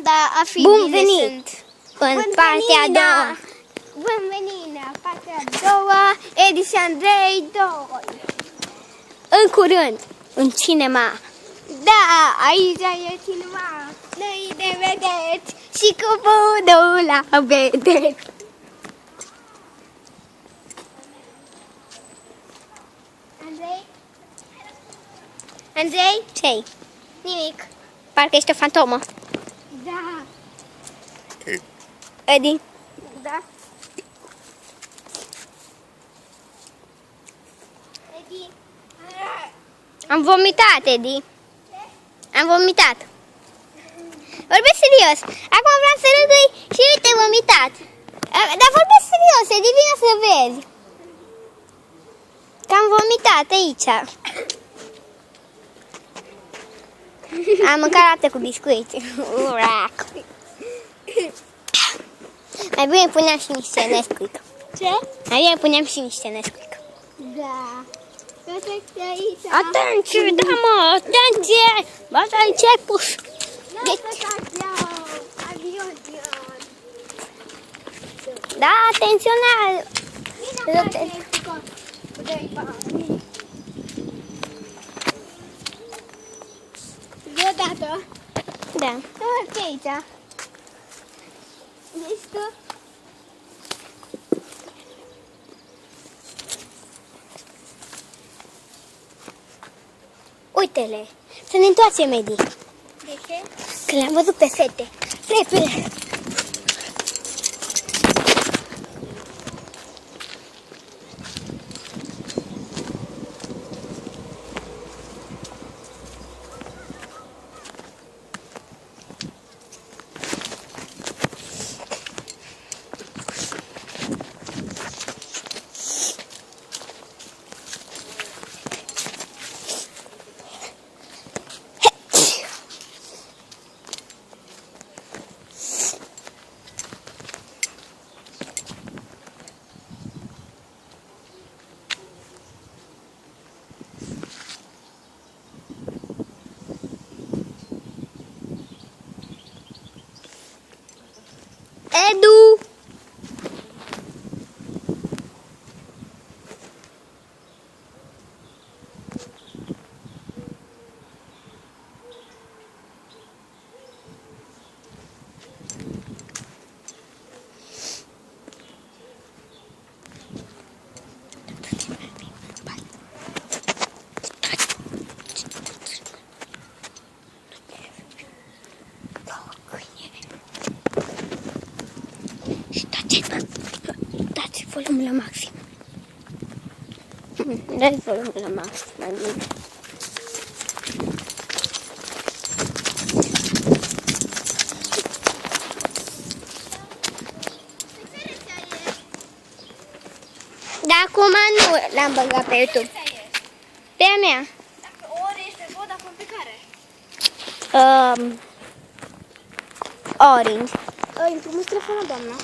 Da, a fi Bun bine venit în partea a doua. Bun venit în partea a doua, Edis Andrei 2. În curând, în cinema. Da, aici e cinema. Noi ne vedeți și cu budul la vedeți. Andrei? Andrei? Ce-i? Nimic. Parcă ești o fantomă. Da. Edi? Da. Edi. Am vomitat, Edi. Am vomitat. Vorbesc serios. Acum vreau să râdui și uite, vomitat. Dar vorbesc serios, Edi, vine să vezi. Că am vomitat aici. Am mâncat lapte cu biscuiți. Urac. Mai bine puneam și niște Nesquik. Ce? Mai bine puneam și niște Nesquik. Da. Uite aici. Atenție, da mă, atenție! Basta ce ai pus? Avion. Da, atenționare! Deodată. Da. Ce aici? Deci tu? Uite-le, să ne întoarcem, Edi. De ce? Că le-am văzut pe fete. Repede! Edu! Dați volumul la maxim. Dați volumul la maxim, mai bine. Dar acum nu l-am băgat pe YouTube. Pe a mea. Dacă o oră ești pe Vodafone, pe care? Orange. Îi împrumuți telefonul, doamna.